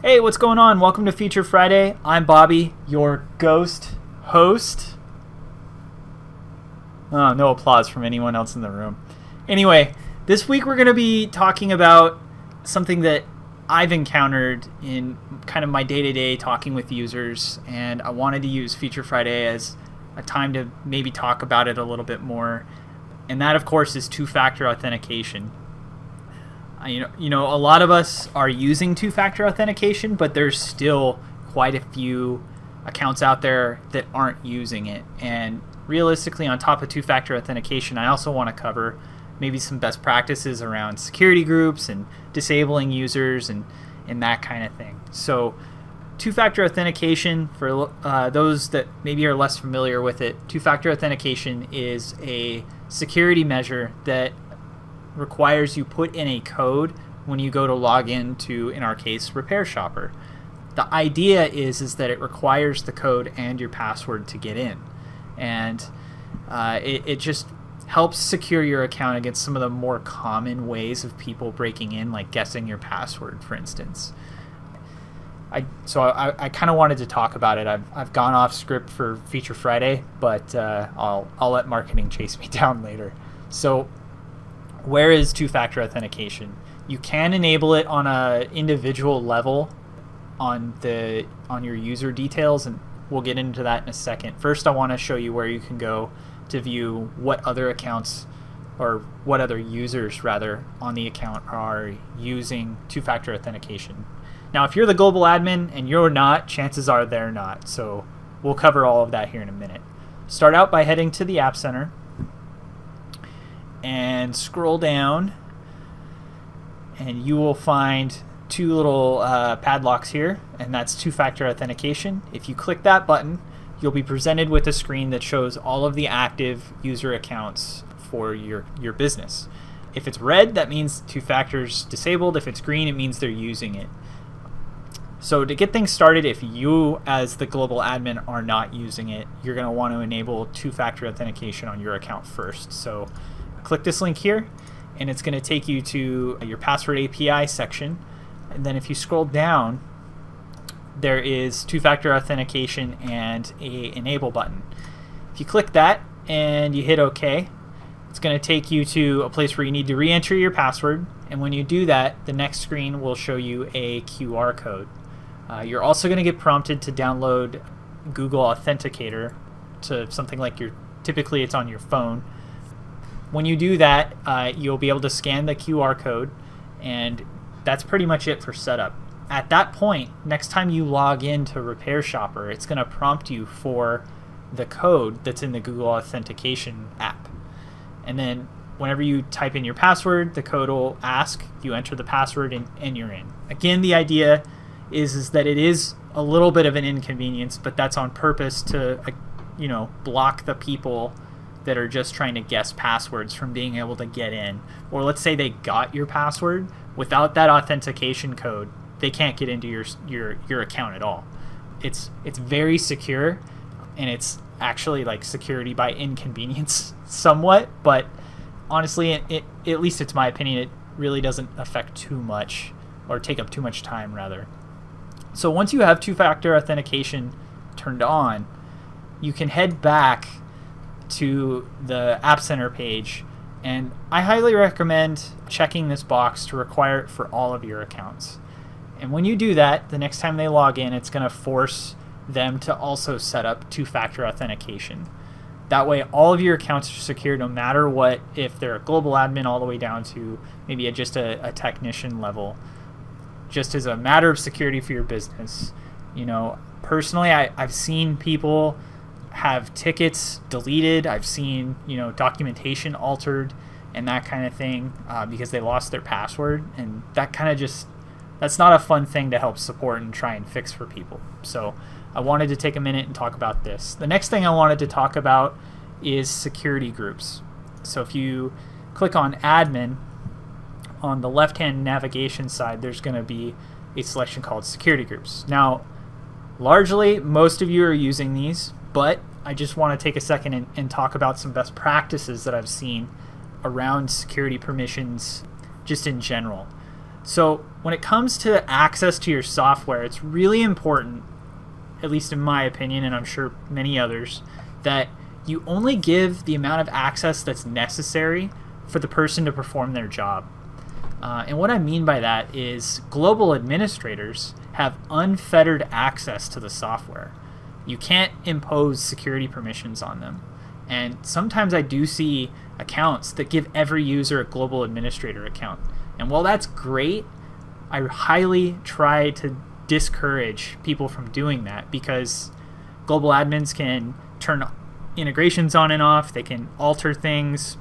Hey, what's going on? Welcome to Feature Friday. I'm Bobby, your ghost host. Oh, no applause from anyone else in the room. Anyway, this week we're going to be talking about something that I've encountered in kind of my day-to-day talking with users, and I wanted to use Feature Friday as a time to maybe talk about it a little bit more. And that, of course, is two-factor authentication. You know, a lot of us are using two-factor authentication, but there's still quite a few accounts out there that aren't using it. And realistically, on top of two-factor authentication, I also want to cover maybe some best practices around security groups and disabling users and that kind of thing. So two-factor authentication, for those that maybe are less familiar with it, two-factor authentication is a security measure that requires you put in a code when you go to log in to, in our case, RepairShopr. The idea is that it requires the code and your password to get in. And it just helps secure your account against some of the more common ways of people breaking in, like guessing your password, for instance. I kind of wanted to talk about it. I've gone off script for Feature Friday, but I'll let marketing chase me down later. So where is two-factor authentication? You can enable it on an individual level on your user details, and we'll get into that in a second. First, I want to show you where you can go to view what other accounts, or what other users rather, on the account are using two-factor authentication. Now, if you're the global admin and you're not, chances are they're not. So we'll cover all of that here in a minute. Start out by heading to the App Center and scroll down, and you will find two little padlocks here, and that's two-factor authentication. If you click that button, you'll be presented with a screen that shows all of the active user accounts for your business. If it's red, that means two-factor's disabled. If it's green, it means they're using it. So to get things started, if you as the global admin are not using it, you're going to want to enable two-factor authentication on your account first. So click this link here, and it's going to take you to your password API section. And then if you scroll down, there is two-factor authentication and a enable button. If you click that and you hit OK, it's going to take you to a place where you need to re-enter your password. And when you do that, the next screen will show you a QR code. You're also going to get prompted to download Google Authenticator to something like typically it's on your phone. When you do that, you'll be able to scan the QR code, and that's pretty much it for setup. At that point, next time you log into RepairShopr, it's going to prompt you for the code that's in the Google Authentication app. And then whenever you type in your password, the code will ask, you enter the password, and you're in. Again, the idea is that it is a little bit of an inconvenience, but that's on purpose to block the people that are just trying to guess passwords from being able to get in. Or let's say they got your password, without that authentication code, they can't get into your account at all. It's very secure, and it's actually like security by inconvenience somewhat, but honestly, at least it's my opinion, it really doesn't affect too much, or take up too much time rather. So once you have two-factor authentication turned on, you can head back to the App Center page, and I highly recommend checking this box to require it for all of your accounts. And when you do that, the next time they log in, it's going to force them to also set up two-factor authentication. That way, all of your accounts are secure no matter what, if they're a global admin all the way down to maybe just a technician level. Just as a matter of security for your business. Personally, I've seen people have tickets deleted. I've seen documentation altered and that kind of thing because they lost their password, and that's not a fun thing to help support and try and fix for people. So I wanted to take a minute and talk about this. The next thing I wanted to talk about is security groups. So if you click on admin, on the left-hand navigation side, there's going to be a selection called security groups. Now, largely, most of you are using these, but I just want to take a second and talk about some best practices that I've seen around security permissions just in general. So when it comes to access to your software, it's really important, at least in my opinion, and I'm sure many others, that you only give the amount of access that's necessary for the person to perform their job. And what I mean by that is global administrators have unfettered access to the software. You can't impose security permissions on them. And sometimes I do see accounts that give every user a global administrator account. And while that's great, I highly try to discourage people from doing that, because global admins can turn integrations on and off, they can alter things,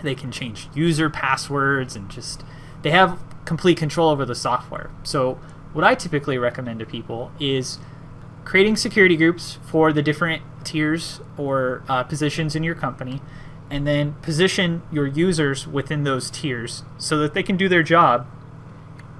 they can change user passwords, and just they have complete control over the software. So what I typically recommend to people is creating security groups for the different tiers or positions in your company, and then position your users within those tiers so that they can do their job,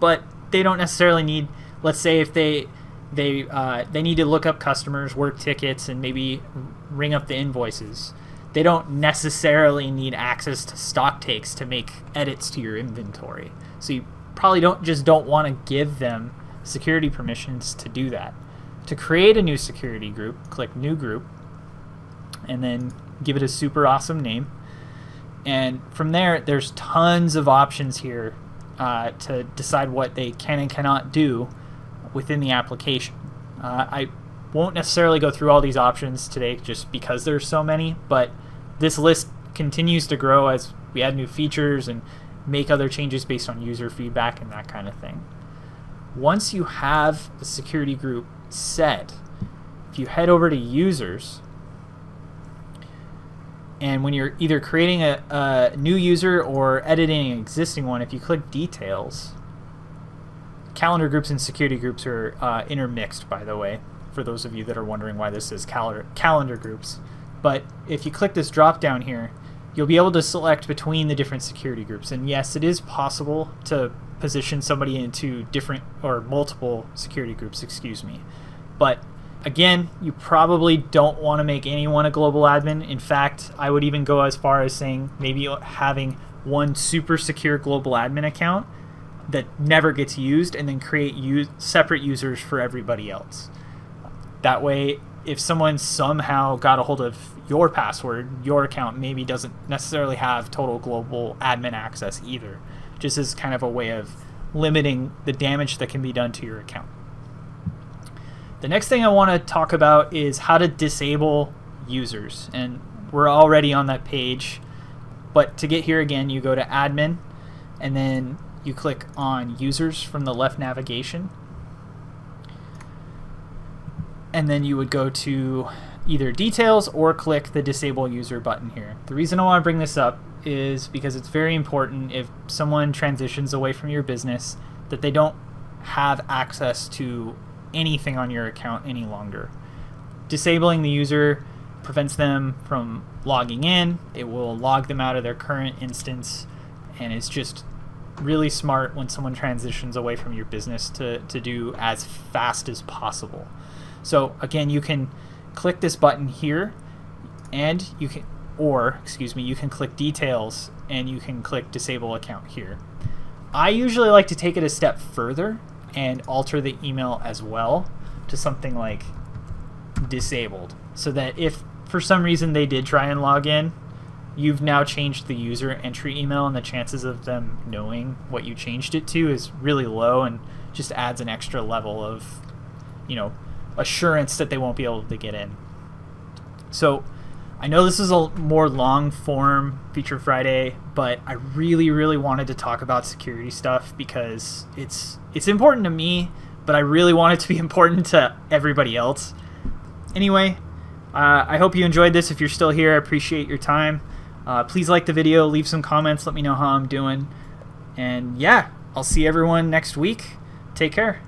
but they don't necessarily need, let's say if they need to look up customers, work tickets, and maybe ring up the invoices. They don't necessarily need access to stock takes to make edits to your inventory. So you probably don't want to give them security permissions to do that. To create a new security group, click New Group, and then give it a super awesome name. And from there, there's tons of options here to decide what they can and cannot do within the application. I won't necessarily go through all these options today just because there's so many, but this list continues to grow as we add new features and make other changes based on user feedback and that kind of thing. Once you have the security group set, if you head over to users, and when you're either creating a new user or editing an existing one, if you click details, calendar groups and security groups are intermixed, by the way, for those of you that are wondering why this is calendar groups. But if you click this drop down here, you'll be able to select between the different security groups. And yes, it is possible to position somebody into different or multiple security groups, But again, you probably don't want to make anyone a global admin. In fact, I would even go as far as saying maybe having one super secure global admin account that never gets used, and then create separate users for everybody else. That way, if someone somehow got a hold of your password, your account maybe doesn't necessarily have total global admin access either, just as kind of a way of limiting the damage that can be done to your account. The next thing I want to talk about is how to disable users, and we're already on that page, but to get here again, you go to admin, and then you click on users from the left navigation, and then you would go to either details or click the disable user button here. The reason I want to bring this up is because it's very important if someone transitions away from your business that they don't have access to anything on your account any longer. Disabling the user prevents them from logging in. It will log them out of their current instance, and it's just really smart when someone transitions away from your business to do as fast as possible. So again, you can click this button here, and you can click details, and you can click disable account here. I usually like to take it a step further and alter the email as well to something like disabled, so that if for some reason they did try and log in, you've now changed the user entry email, and the chances of them knowing what you changed it to is really low, and just adds an extra level of, assurance that they won't be able to get in. So I know this is a more long form Feature Friday, but I really, really wanted to talk about security stuff because it's important to me, but I really want it to be important to everybody else. Anyway, I hope you enjoyed this. If you're still here, I appreciate your time. Please like the video, leave some comments, let me know how I'm doing. And yeah, I'll see everyone next week. Take care.